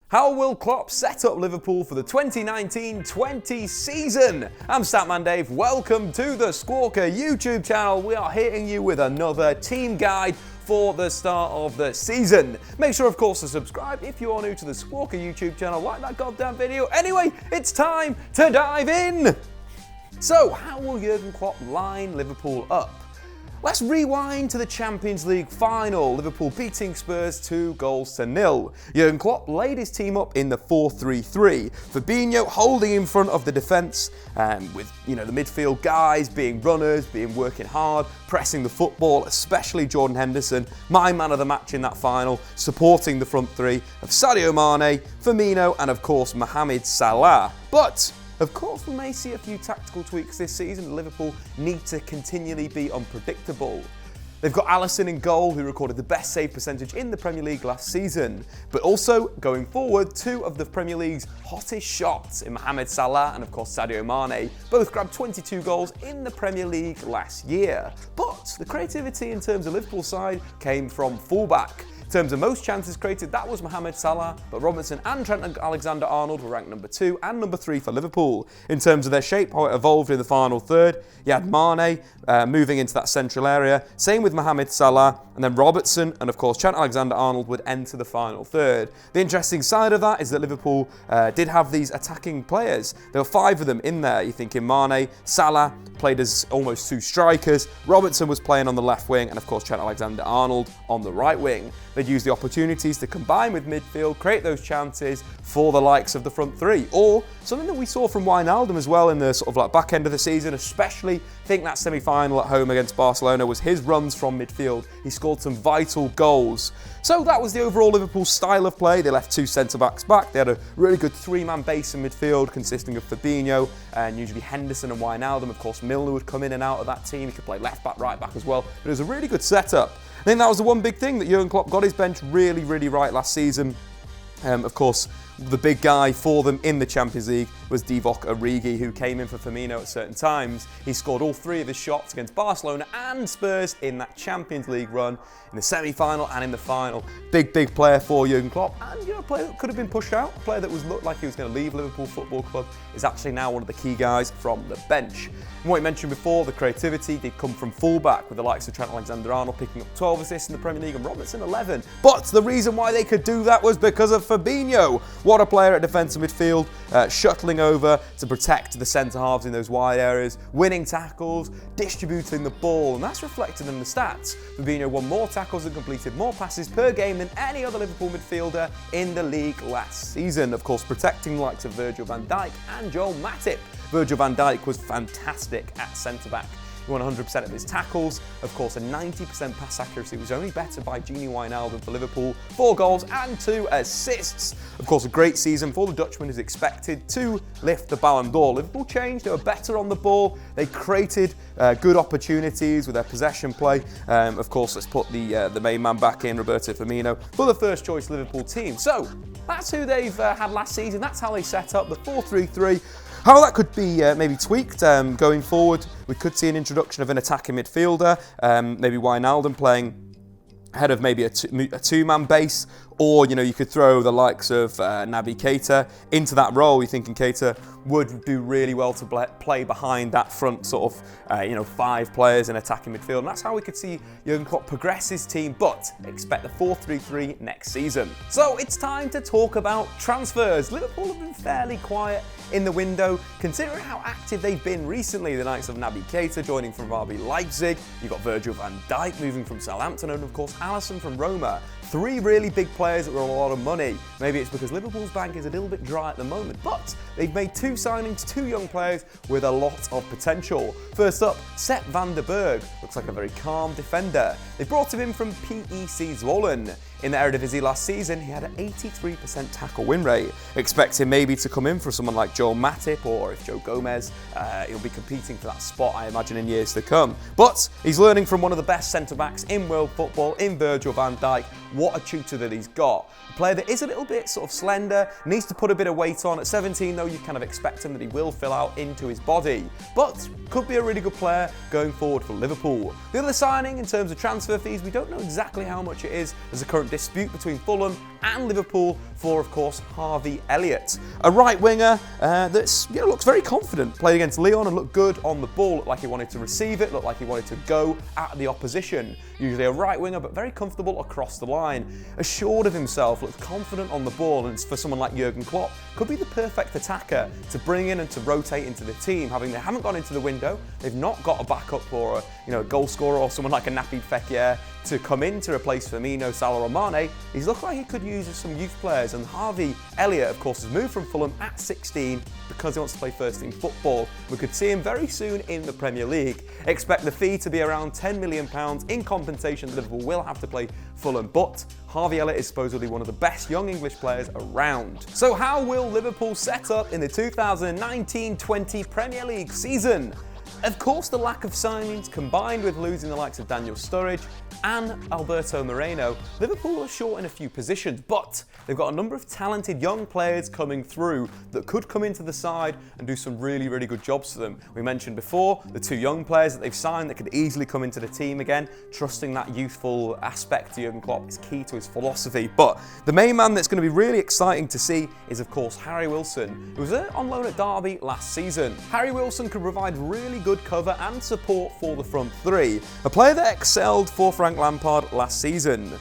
How will Klopp set up Liverpool for the 2019-20 season? I'm Statman Dave, welcome to the Squawker YouTube channel. We are hitting you with another team guide for the start of the season. Make sure, of course, to subscribe if you are new to the Squawker YouTube channel. Like that goddamn video. Anyway, it's time to dive in. So, how will Jurgen Klopp line Liverpool up? Let's rewind to the Champions League final, Liverpool beating Spurs 2-0. Jurgen Klopp laid his team up in the 4-3-3. Fabinho holding in front of the defence, with the midfield guys being runners, working hard, pressing the football, especially Jordan Henderson, my man of the match in that final, supporting the front three of Sadio Mane, Firmino and of course Mohamed Salah. But of course, we may see a few tactical tweaks this season. Liverpool need to continually be unpredictable. They've got Alisson in goal, who recorded the best save percentage in the Premier League last season. But also, going forward, two of the Premier League's hottest shots in Mohamed Salah and, of course, Sadio Mane both grabbed 22 goals in the Premier League last year. But the creativity in terms of Liverpool's side came from fullback. In terms of most chances created, that was Mohamed Salah, but Robertson and Trent Alexander-Arnold were ranked number 2 and number 3 for Liverpool. In terms of their shape, how it evolved in the final third, you had Mane moving into that central area, same with Mohamed Salah, and then Robertson and of course Trent Alexander-Arnold would enter the final third. The interesting side of that is that Liverpool did have these attacking players. There were 5 of them in there. You're thinking Mane, Salah played as almost 2 strikers, Robertson was playing on the left wing, and of course Trent Alexander-Arnold on the right wing. They'd use the opportunities to combine with midfield, create those chances for the likes of the front three. Or something that we saw from Wijnaldum as well in the sort of back end of the season, especially I think that semi-final at home against Barcelona, was his runs from midfield. He scored some vital goals. So that was the overall Liverpool style of play. They left 2 centre-backs back. They had a really good 3-man base in midfield consisting of Fabinho and usually Henderson and Wijnaldum. Of course, Milner would come in and out of that team. He could play left-back, right-back as well. But it was a really good setup. I think that was the one big thing that Jurgen Klopp got his bench really right last season. Of course, the big guy for them in the Champions League was Divock Origi, who came in for Firmino at certain times. He scored all 3 of his shots against Barcelona and Spurs in that Champions League run, in the semi-final and in the final. Big player for Jurgen Klopp, and a player that could have been pushed out, a player that looked like he was going to leave Liverpool Football Club, is actually now one of the key guys from the bench. And what you mentioned before, the creativity did come from fullback, with the likes of Trent Alexander-Arnold picking up 12 assists in the Premier League and Robertson 11. But the reason why they could do that was because of Fabinho. What a player at defensive midfield, shuttling over to protect the centre-halves in those wide areas, winning tackles, distributing the ball, and that's reflected in the stats. Fabinho won more tackles and completed more passes per game than any other Liverpool midfielder in the league last season. Of course, protecting the likes of Virgil van Dijk and Joel Matip. Virgil van Dijk was fantastic at centre-back. He won 100% of his tackles. Of course, a 90% pass accuracy was only better by Wijnaldum for Liverpool. 4 goals and 2 assists. Of course, a great season for the Dutchman is expected to lift the Ballon d'Or. Liverpool changed. They were better on the ball. They created good opportunities with their possession play. Of course, let's put the main man back in, Roberto Firmino, for the first choice Liverpool team. So that's who they've had last season. That's how they set up the 4-3-3. How that could be maybe tweaked going forward, we could see an introduction of an attacking midfielder, maybe Wijnaldum playing ahead of maybe a 2-man base, or you could throw the likes of Naby Keita into that role. You're thinking Keita would do really well to play behind that front sort of 5 players in attacking midfield, and that's how we could see Jurgen Klopp progress his team, but expect the 4-3-3 next season. So it's time to talk about transfers. Liverpool have been fairly quiet in the window, considering how active they've been recently. The likes of Naby Keita joining from RB Leipzig, you've got Virgil van Dijk moving from Southampton, and of course Alisson from Roma. 3 really big players that were a lot of money. Maybe it's because Liverpool's bank is a little bit dry at the moment, but they've made 2 signings, 2 young players with a lot of potential. First up, Sepp van der Berg. Looks like a very calm defender. They brought him in from PEC Zwolle. In the Eredivisie last season, he had an 83% tackle win rate. Expect him maybe to come in for someone like Joel Matip, or if Joe Gomez, he'll be competing for that spot, I imagine, in years to come. But he's learning from one of the best centre-backs in world football, in Virgil van Dijk. What a tutor that he's got. A player that is a little bit sort of slender, needs to put a bit of weight on. At 17, though, you kind of expect him that he will fill out into his body. But could be a really good player going forward for Liverpool. The other signing in terms of transfer fees, we don't know exactly how much it is, as the current dispute between Fulham and Liverpool for, of course, Harvey Elliott. A right winger that looks very confident. Played against Lyon and looked good on the ball. Looked like he wanted to receive it, looked like he wanted to go at the opposition. Usually a right winger, but very comfortable across the line. Assured of himself, looked confident on the ball, and for someone like Jurgen Klopp, could be the perfect attacker to bring in and to rotate into the team. They haven't gone into the window, they've not got a backup or a goal scorer or someone like a Napi Fekir to come in to replace Firmino, Salah or Mane. He's looked like he could use some youth players, and Harvey Elliott, of course, has moved from Fulham at 16 because he wants to play first team football. We could see him very soon in the Premier League. Expect the fee to be around £10 million. In compensation, Liverpool will have to play Fulham, but Harvey Elliott is supposedly one of the best young English players around. So how will Liverpool set up in the 2019-20 Premier League season? Of course, the lack of signings combined with losing the likes of Daniel Sturridge and Alberto Moreno, Liverpool are short in a few positions, but they've got a number of talented young players coming through that could come into the side and do some really, really good jobs for them. We mentioned before the two young players that they've signed that could easily come into the team again. Trusting that youthful aspect to Jurgen Klopp is key to his philosophy, but the main man that's going to be really exciting to see is, of course, Harry Wilson, who was on loan at Derby last season. Harry Wilson could provide really good cover and support for the front three, a player that excelled for Frank Lampard last season.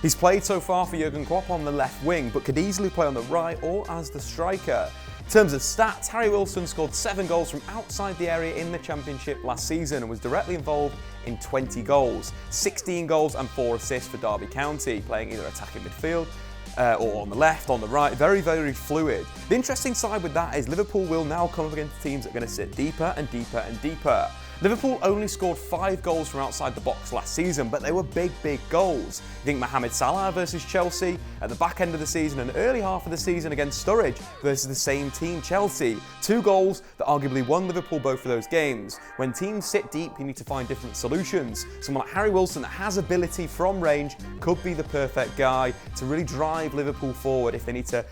He's played so far for Jurgen Klopp on the left wing, but could easily play on the right or as the striker. In terms of stats, Harry Wilson scored 7 goals from outside the area in the Championship last season and was directly involved in 20 goals, 16 goals and 4 assists for Derby County, playing either attacking midfield or on the left, on the right, very, very fluid. The interesting side with that is Liverpool will now come up against teams that are going to sit deeper and deeper and deeper. Liverpool only scored 5 goals from outside the box last season, but they were big, big goals. You think Mohamed Salah versus Chelsea at the back end of the season and early half of the season against Sturridge versus the same team, Chelsea. 2 goals that arguably won Liverpool both of those games. When teams sit deep, you need to find different solutions. Someone like Harry Wilson that has ability from range could be the perfect guy to really drive Liverpool forward if they need to,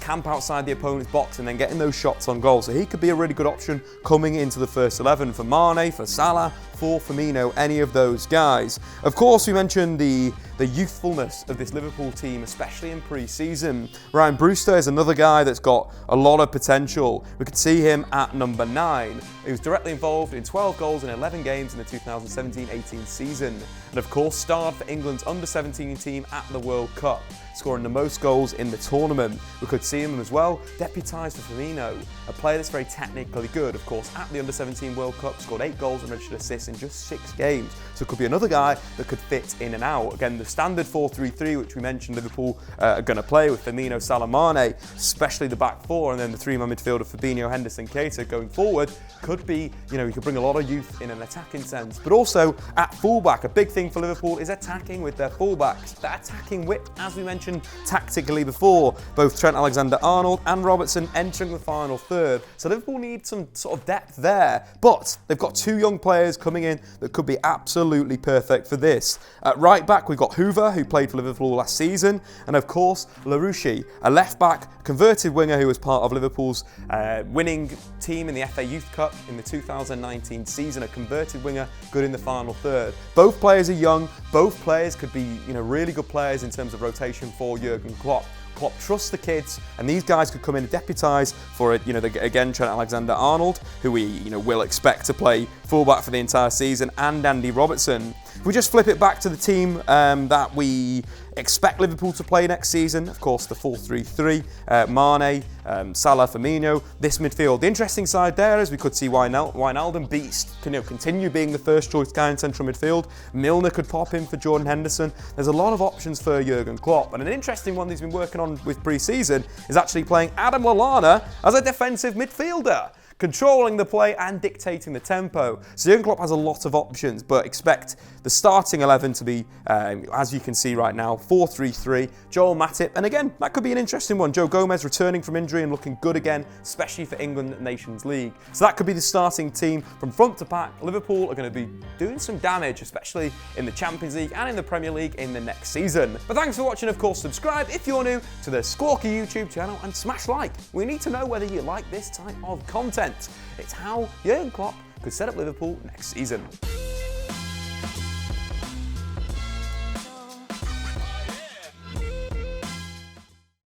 camp outside the opponent's box and then getting those shots on goal. So he could be a really good option coming into the first 11 for Mane, for Salah, for Firmino, any of those guys. Of course, we mentioned the youthfulness of this Liverpool team, especially in pre-season. Ryan Brewster is another guy that's got a lot of potential. We could see him at number 9. He was directly involved in 12 goals in 11 games in the 2017-18 season. And of course, starred for England's under-17 team at the World Cup, scoring the most goals in the tournament. We could see him as well deputised for Firmino, a player that's very technically good. Of course, at the under-17 World Cup, scored 8 goals and registered assists in just 6 games. So it could be another guy that could fit in and out. Again, the standard 4-3-3, which we mentioned Liverpool are going to play with Firmino, Salah, Mane, especially the back four, and then the 3-man midfield of Fabinho, Henderson, Keita going forward, could be, you could bring a lot of youth in an attacking sense. But also at fullback, a big thing for Liverpool is attacking with their fullbacks. That attacking width, as we mentioned tactically before, both Trent Alexander-Arnold and Robertson entering the final third. So Liverpool need some sort of depth there, but they've got 2 young players coming in that could be absolutely perfect for this. At right back, we've got Hoover, who played for Liverpool last season, and of course, Larouche, a left back, converted winger who was part of Liverpool's winning team in the FA Youth Cup in the 2019 season, a converted winger, good in the final third. Both players are young, both players could be really good players in terms of rotation for Jurgen Klopp. Klopp trusts the kids, and these guys could come in and deputise for it. Again, Trent Alexander-Arnold, who we will expect to play fullback for the entire season, and Andy Robertson. If we just flip it back to the team that we expect Liverpool to play next season, of course, the 4-3-3, Mane, Salah, Firmino, this midfield. The interesting side there is we could see Wijnaldum Beast continue being the first choice guy in central midfield. Milner could pop in for Jordan Henderson. There's a lot of options for Jurgen Klopp, and an interesting one that he's been working on with pre-season is actually playing Adam Lallana as a defensive midfielder, controlling the play and dictating the tempo. So Jurgen Klopp has a lot of options, but expect the starting 11 to be, as you can see right now, 4-3-3, Joel Matip, and again, that could be an interesting one. Joe Gomez returning from injury and looking good again, especially for England Nations League. So that could be the starting team from front to back. Liverpool are going to be doing some damage, especially in the Champions League and in the Premier League in the next season. But thanks for watching. Of course, subscribe if you're new to the Squawker YouTube channel and smash like. We need to know whether you like this type of content. It's how Jurgen Klopp could set up Liverpool next season.